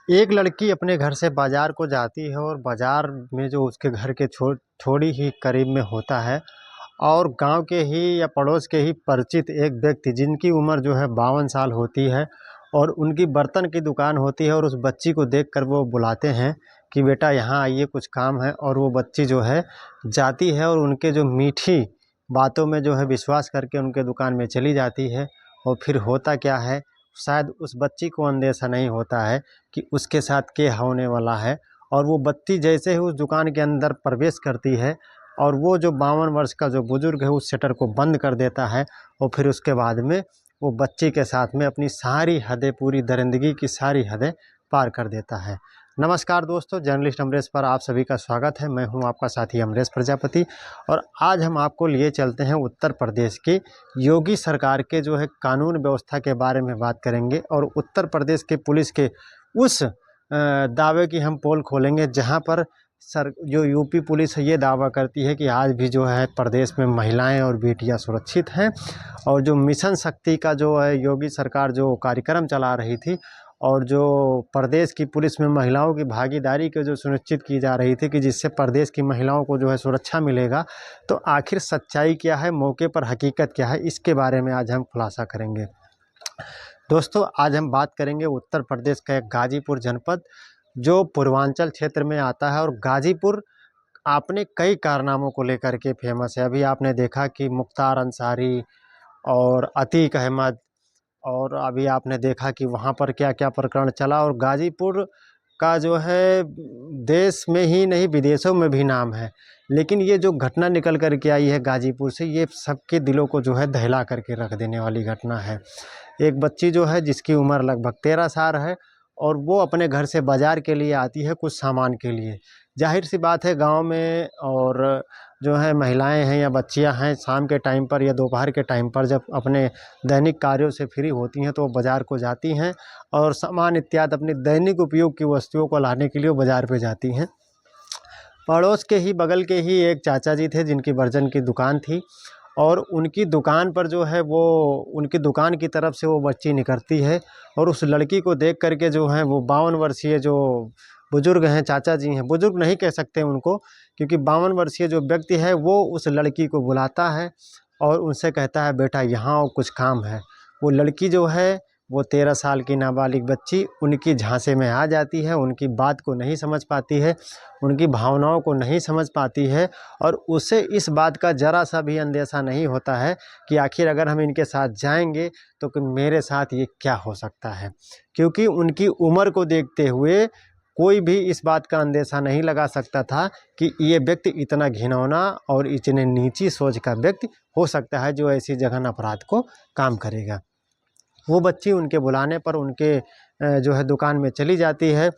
एक लड़की अपने घर से बाजार को जाती है और बाजार में जो उसके घर के थोड़ी ही करीब में होता है और गांव के ही या पड़ोस के ही परिचित एक व्यक्ति जिनकी उम्र जो है 52 साल होती है और उनकी बर्तन की दुकान होती है और उस बच्ची को देखकर वो बुलाते हैं कि बेटा यहाँ आइए कुछ काम है। और वो बच्ची जो है जाती है और उनके जो मीठी बातों में जो है विश्वास करके उनके दुकान में चली जाती है। और फिर होता क्या है, शायद उस बच्ची को अंदेशा नहीं होता है कि उसके साथ क्या होने वाला है। और वो बच्ची जैसे ही उस दुकान के अंदर प्रवेश करती है और वो जो 52 वर्ष का जो बुजुर्ग है उस शटर को बंद कर देता है। और फिर उसके बाद में वो बच्ची के साथ में अपनी सारी हदें, पूरी दरिंदगी की सारी हदें पार कर देता है। नमस्कार दोस्तों, जर्नलिस्ट अमरेश पर आप सभी का स्वागत है। मैं हूं आपका साथी अमरेश प्रजापति और आज हम आपको लिए चलते हैं उत्तर प्रदेश की योगी सरकार के जो है कानून व्यवस्था के बारे में बात करेंगे और उत्तर प्रदेश के पुलिस के उस दावे की हम पोल खोलेंगे जहां पर जो यूपी पुलिस है ये दावा करती है कि आज भी जो है प्रदेश में महिलाएं और बेटियां सुरक्षित हैं। और जो मिशन शक्ति का जो है योगी सरकार जो कार्यक्रम चला रही थी और जो प्रदेश की पुलिस में महिलाओं की भागीदारी को जो सुनिश्चित की जा रही थी कि जिससे प्रदेश की महिलाओं को जो है सुरक्षा मिलेगा, तो आखिर सच्चाई क्या है, मौके पर हकीकत क्या है, इसके बारे में आज हम खुलासा करेंगे। दोस्तों, आज हम बात करेंगे उत्तर प्रदेश का एक गाजीपुर जनपद जो पूर्वांचल क्षेत्र में आता है। और गाजीपुर आपने कई कारनामों को लेकर के फेमस है। अभी आपने देखा कि मुख्तार अंसारी और अतीक अहमद, और अभी आपने देखा कि वहाँ पर क्या क्या प्रकरण चला। और गाजीपुर का जो है देश में ही नहीं विदेशों में भी नाम है। लेकिन ये जो घटना निकल कर के आई है गाजीपुर से, ये सबके दिलों को जो है दहला करके रख देने वाली घटना है। एक बच्ची जो है जिसकी उम्र लगभग 13 साल है और वो अपने घर से बाज़ार के लिए आती है कुछ सामान के लिए। जाहिर सी बात है, गांव में और जो है महिलाएं हैं या बच्चियां हैं, शाम के टाइम पर या दोपहर के टाइम पर जब अपने दैनिक कार्यों से फ्री होती हैं तो वो बाज़ार को जाती हैं और सामान इत्यादि अपनी दैनिक उपयोग की वस्तुओं को लाने के लिए वो बाज़ार पे जाती हैं। पड़ोस के ही बगल के ही एक चाचा जी थे जिनकी बर्तन की दुकान थी और उनकी दुकान पर जो है वो उनकी दुकान की तरफ से वो बच्ची निकलती है और उस लड़की को देख करके जो है वो 52 वर्षीय जो बुजुर्ग हैं, चाचा जी हैं, बुजुर्ग नहीं कह सकते उनको, क्योंकि 52 वर्षीय जो व्यक्ति है वो उस लड़की को बुलाता है और उनसे कहता है बेटा यहाँ आओ कुछ काम है। वो लड़की जो है वो 13 साल की नाबालिग बच्ची उनकी झांसे में आ जाती है, उनकी बात को नहीं समझ पाती है, उनकी भावनाओं को नहीं समझ पाती है और उसे इस बात का ज़रा सा भी अंदेशा नहीं होता है कि आखिर अगर हम इनके साथ जाएंगे तो कि मेरे साथ ये क्या हो सकता है। क्योंकि उनकी उम्र को देखते हुए कोई भी इस बात का अंदेशा नहीं लगा सकता था कि ये व्यक्ति इतना घिनौना और इतने नीची सोच का व्यक्ति हो सकता है जो ऐसी जघन्य अपराध को काम करेगा। वो बच्ची उनके बुलाने पर उनके जो है दुकान में चली जाती है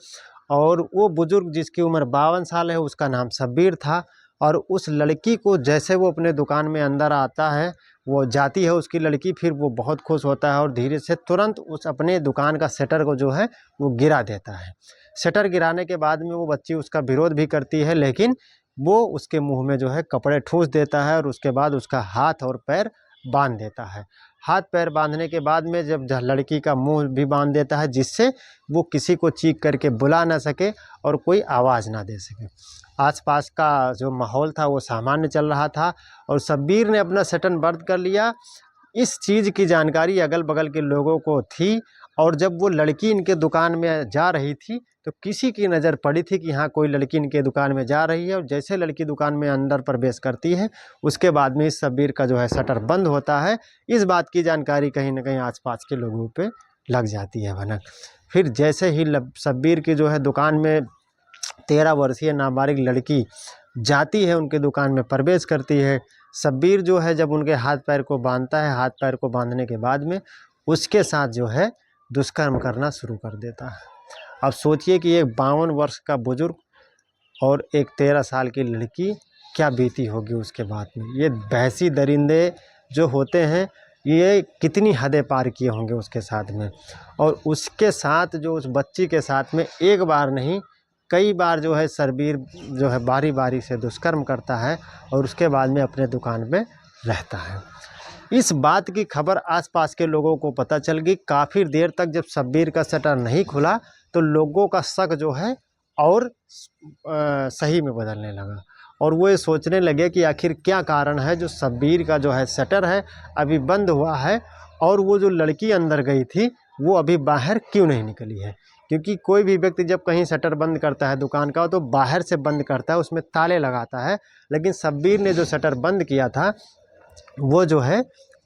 और वो बुजुर्ग जिसकी उम्र 52 साल है उसका नाम शब्बीर था। और उस लड़की को जैसे वो अपने दुकान में अंदर आता है, वो जाती है उसकी लड़की, फिर वो बहुत खुश होता है और धीरे से तुरंत उस अपने दुकान का शटर को जो है वो गिरा देता है। शटर गिराने के बाद में वो बच्ची उसका विरोध भी करती है, लेकिन वो उसके मुंह में जो है कपड़े ठूस देता है और उसके बाद उसका हाथ और पैर बांध देता है। हाथ पैर बांधने के बाद में जब लड़की का मुंह भी बांध देता है जिससे वो किसी को चीख करके बुला ना सके और कोई आवाज़ ना दे सके। आसपास का जो माहौल था वो सामान्य चल रहा था और शब्बीर ने अपना शटर बंद कर लिया। इस चीज़ की जानकारी अगल बगल के लोगों को थी और जब वो लड़की इनके दुकान में जा रही थी तो किसी की नज़र पड़ी थी कि हाँ कोई लड़की इनके दुकान में जा रही है। और जैसे लड़की दुकान में अंदर प्रवेश करती है उसके बाद में इस शब्बीर का जो है शटर बंद होता है। इस बात की जानकारी कहीं ना कहीं आसपास के लोगों पे लग जाती है भनक। फिर जैसे ही शब्बीर की जो है दुकान में 13 वर्षीय नाबालिग लड़की जाती है, उनके दुकान में प्रवेश करती है, शब्बीर जो है जब उनके हाथ पैर को बांधता है, हाथ पैर को बांधने के बाद में उसके साथ जो है दुष्कर्म करना शुरू कर देता है। अब सोचिए कि एक 52 वर्ष का बुजुर्ग और एक 13 साल की लड़की, क्या बीती होगी उसके बाद में। ये भैंसी दरिंदे जो होते हैं ये कितनी हदें पार किए होंगे उसके साथ में। और उसके साथ जो उस बच्ची के साथ में एक बार नहीं कई बार जो है शब्बीर जो है बारी बारी से दुष्कर्म करता है और उसके बाद में अपने दुकान में रहता है। इस बात की खबर आसपास के लोगों को पता चल गई। काफ़ी देर तक जब शब्बीर का शटर नहीं खुला तो लोगों का शक जो है और सही में बदलने लगा, और वो ये सोचने लगे कि आखिर क्या कारण है जो शब्बीर का जो है शटर है अभी बंद हुआ है, और वो जो लड़की अंदर गई थी वो अभी बाहर क्यों नहीं निकली है। क्योंकि कोई भी व्यक्ति जब कहीं शटर बंद करता है दुकान का तो बाहर से बंद करता है, उसमें ताले लगाता है, लेकिन शब्बीर ने जो शटर बंद किया था वो जो है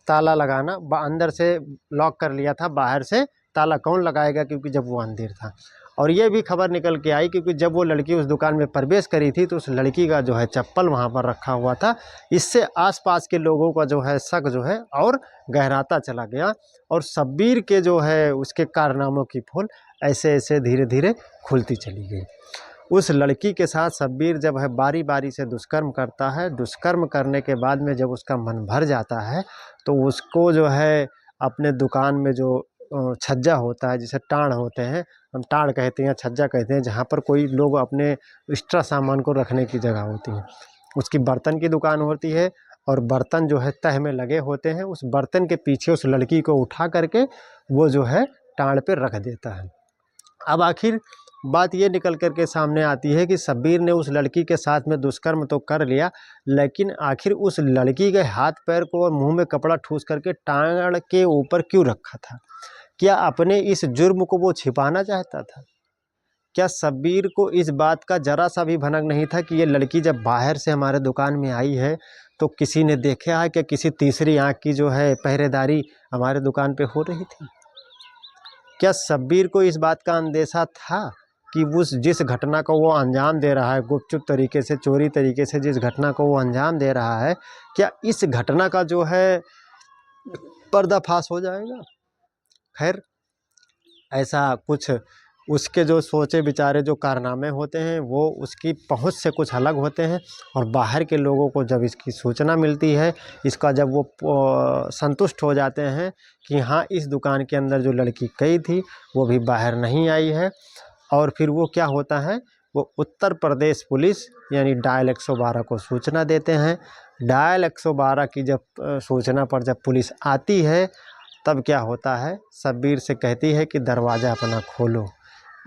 ताला लगाना अंदर से लॉक कर लिया था, बाहर से ताला कौन लगाएगा, क्योंकि जब वो अंधेर था। और ये भी खबर निकल के आई क्योंकि जब वो लड़की उस दुकान में प्रवेश करी थी तो उस लड़की का जो है चप्पल वहाँ पर रखा हुआ था। इससे आसपास के लोगों का जो है शक जो है और गहराता चला गया, और शब्बीर के जो है उसके कारनामों की पोल ऐसे ऐसे धीरे धीरे खुलती चली गई। उस लड़की के साथ शब्बीर जब है बारी बारी से दुष्कर्म करता है, दुष्कर्म करने के बाद में जब उसका मन भर जाता है तो उसको जो है अपने दुकान में जो छज्जा होता है, जिसे टाण होते हैं, हम टाण कहते हैं, छज्जा कहते हैं, जहाँ पर कोई लोग अपने एक्स्ट्रा सामान को रखने की जगह होती है, उसकी बर्तन की दुकान होती है, और बर्तन जो है तह में लगे होते हैं, उस बर्तन के पीछे उस लड़की को उठा करके वो जो है टाण पे रख देता है। अब आखिर बात ये निकल कर के सामने आती है कि शब्बीर ने उस लड़की के साथ में दुष्कर्म तो कर लिया, लेकिन आखिर उस लड़की के हाथ पैर को और मुंह में कपड़ा ठूस करके टांग के ऊपर क्यों रखा था? क्या अपने इस जुर्म को वो छिपाना चाहता था? क्या शब्बीर को इस बात का जरा सा भी भनक नहीं था कि ये लड़की जब बाहर से हमारे दुकान में आई है तो किसी ने देखा है, क्या किसी तीसरी आंख की जो है पहरेदारी हमारे दुकान पे हो रही थी? क्या शब्बीर को इस बात का अंदेशा था कि उस जिस घटना को वो अंजाम दे रहा है, गुपचुप तरीके से, चोरी तरीके से जिस घटना को वो अंजाम दे रहा है, क्या इस घटना का जो है पर्दाफाश हो जाएगा? खैर, ऐसा कुछ उसके जो सोचे विचारे जो कारनामे होते हैं वो उसकी पहुंच से कुछ अलग होते हैं, और बाहर के लोगों को जब इसकी सूचना मिलती है, इसका जब वो संतुष्ट हो जाते हैं कि हाँ इस दुकान के अंदर जो लड़की गई थी वो भी बाहर नहीं आई है, और फिर वो क्या होता है, वो उत्तर प्रदेश पुलिस यानी डायल 112 को सूचना देते हैं। डायल 112 की जब सूचना पर जब पुलिस आती है तब क्या होता है, शब्बीर से कहती है कि दरवाज़ा अपना खोलो।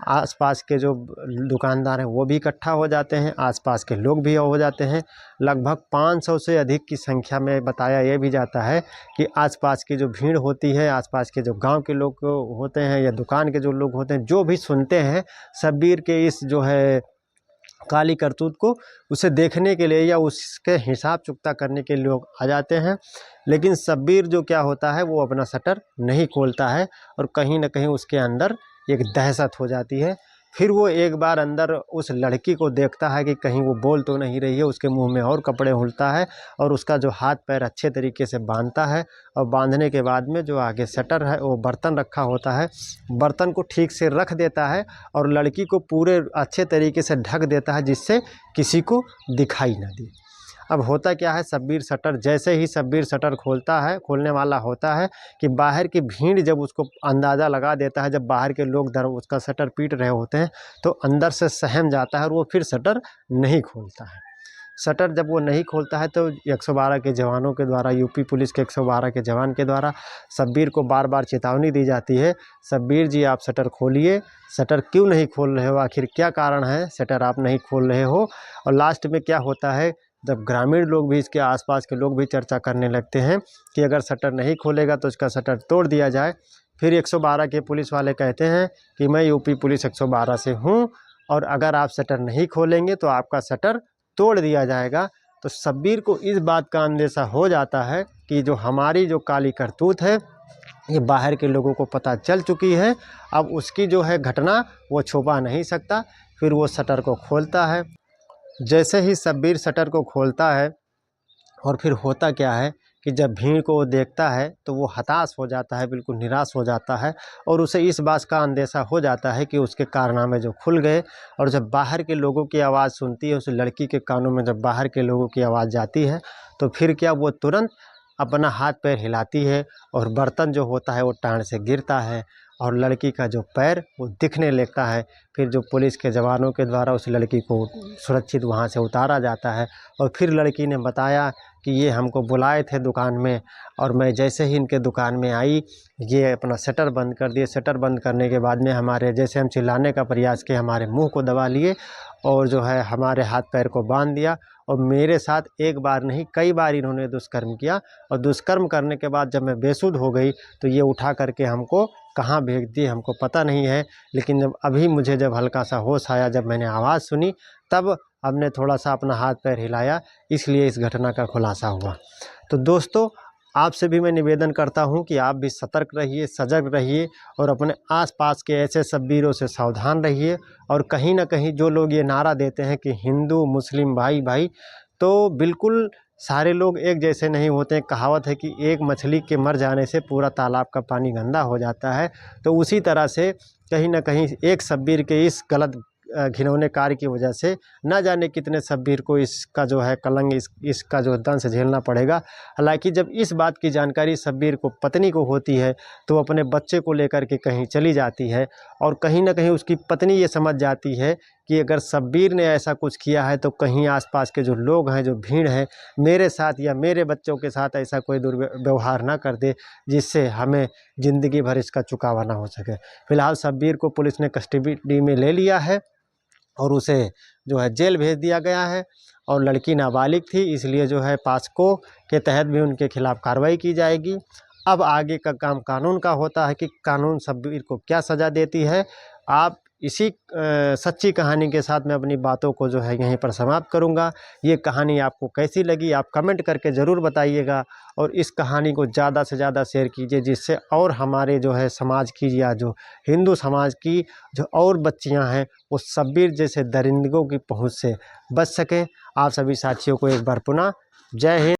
आसपास के जो दुकानदार हैं वो भी इकट्ठा हो जाते हैं, आसपास के लोग भी हो जाते हैं। लगभग 500 से अधिक की संख्या में बताया ये भी जाता है कि आसपास की जो भीड़ होती है, आसपास के जो गांव के लोग होते हैं या दुकान के जो लोग होते हैं, जो भी सुनते हैं शब्बीर के इस जो है काली करतूत को, उसे देखने के लिए या उसके हिसाब चुकता करने के लिए लोग आ जाते हैं। लेकिन शब्बीर जो क्या होता है वो अपना शटर नहीं खोलता है, और कहीं ना कहीं उसके अंदर एक दहशत हो जाती है। फिर वो एक बार अंदर उस लड़की को देखता है कि कहीं वो बोल तो नहीं रही है, उसके मुंह में और कपड़े हुलता है और उसका जो हाथ पैर अच्छे तरीके से बांधता है, और बांधने के बाद में जो आगे शटर है वो बर्तन रखा होता है, बर्तन को ठीक से रख देता है और लड़की को पूरे अच्छे तरीके से ढक देता है जिससे किसी को दिखाई ना दे। अब होता क्या है, शब्बीर शटर जैसे ही शब्बीर शटर खोलता है, खोलने वाला होता है कि बाहर की भीड़ जब उसको अंदाज़ा लगा देता है, जब बाहर के लोग उसका शटर पीट रहे होते हैं तो अंदर से सहम जाता है और वो फिर शटर नहीं खोलता है। शटर जब वो नहीं खोलता है तो 112 के जवानों के द्वारा, यूपी पुलिस के 112 के जवान के द्वारा शब्बीर को बार बार चेतावनी दी जाती है, शब्बीर जी आप शटर खोलिए, शटर क्यों नहीं खोल रहे हो, आखिर क्या कारण है शटर आप नहीं खोल रहे हो। और लास्ट में क्या होता है, जब ग्रामीण लोग भी, इसके आसपास के लोग भी चर्चा करने लगते हैं कि अगर शटर नहीं खोलेगा तो इसका शटर तोड़ दिया जाए। फिर 112 के पुलिस वाले कहते हैं कि मैं यूपी पुलिस 112 से हूँ और अगर आप शटर नहीं खोलेंगे तो आपका शटर तोड़ दिया जाएगा। तो शब्बीर को इस बात का अंदेशा हो जाता है कि जो हमारी जो काली करतूत है ये बाहर के लोगों को पता चल चुकी है, अब उसकी जो है घटना वो छुपा नहीं सकता। फिर वो शटर को खोलता है। जैसे ही शब्बीर शटर को खोलता है, और फिर होता क्या है कि जब भीड़ को वो देखता है तो वो हताश हो जाता है, बिल्कुल निराश हो जाता है, और उसे इस बात का अंदेशा हो जाता है कि उसके कारनामे जो खुल गए। और जब बाहर के लोगों की आवाज़ सुनती है, उस लड़की के कानों में जब बाहर के लोगों की आवाज़ जाती है तो फिर क्या, वो तुरंत अपना हाथ पैर हिलाती है और बर्तन जो होता है वो टांड से गिरता है, और लड़की का जो पैर वो दिखने लगता है। फिर जो पुलिस के जवानों के द्वारा उस लड़की को सुरक्षित वहाँ से उतारा जाता है। और फिर लड़की ने बताया कि ये हमको बुलाए थे दुकान में, और मैं जैसे ही इनके दुकान में आई, ये अपना शटर बंद कर दिए। शटर बंद करने के बाद में हमारे, जैसे हम चिल्लाने का प्रयास किए, हमारे मुंह को दबा लिए और जो है हमारे हाथ पैर को बांध दिया। और मेरे साथ एक बार नहीं कई बार इन्होंने दुष्कर्म किया। और दुष्कर्म करने के बाद जब मैं बेसुध हो गई तो ये उठा करके हमको कहाँ भेज दिए हमको पता नहीं है। लेकिन जब अभी मुझे जब हल्का सा होश आया, जब मैंने आवाज़ सुनी, तब हमने थोड़ा सा अपना हाथ पैर हिलाया, इसलिए इस घटना का खुलासा हुआ। तो दोस्तों, आपसे भी मैं निवेदन करता हूं कि आप भी सतर्क रहिए, सजग रहिए और अपने आसपास के ऐसे शब्बीरों से सावधान रहिए। और कहीं ना कहीं जो लोग ये नारा देते हैं कि हिंदू मुस्लिम भाई भाई, तो बिल्कुल सारे लोग एक जैसे नहीं होते हैं। कहावत है कि एक मछली के मर जाने से पूरा तालाब का पानी गंदा हो जाता है। तो उसी तरह से कहीं ना कहीं एक शब्बीर के इस गलत घिनौने कार्य की वजह से न जाने कितने शब्बीर को इसका जो है कलंक, इसका जो दंश झेलना पड़ेगा। हालांकि जब इस बात की जानकारी शब्बीर को पत्नी को होती है तो अपने बच्चे को लेकर के कहीं चली जाती है, और कहीं ना कहीं उसकी पत्नी ये समझ जाती है कि अगर शब्बीर ने ऐसा कुछ किया है तो कहीं आसपास के जो लोग हैं, जो भीड़ है, मेरे साथ या मेरे बच्चों के साथ ऐसा कोई दुर्व्यवहार ना कर दे जिससे हमें ज़िंदगी भर इसका चुकावा ना हो सके। फिलहाल शब्बीर को पुलिस ने कस्टडी में ले लिया है और उसे जो है जेल भेज दिया गया है। और लड़की नाबालिग थी, इसलिए जो है पास्को के तहत भी उनके खिलाफ़ कार्रवाई की जाएगी। अब आगे का काम कानून का होता है कि कानून शब्बीर को क्या सज़ा देती है। आप इसी सच्ची कहानी के साथ मैं अपनी बातों को जो है यहीं पर समाप्त करूंगा। ये कहानी आपको कैसी लगी आप कमेंट करके ज़रूर बताइएगा, और इस कहानी को ज़्यादा से ज़्यादा शेयर कीजिए, जिससे और हमारे जो है समाज की या जो हिंदू समाज की जो और बच्चियां हैं वो शब्बीर जैसे दरिंदों की पहुंच से बच सकें। आप सभी साथियों को एक बार पुनः जय हिंद।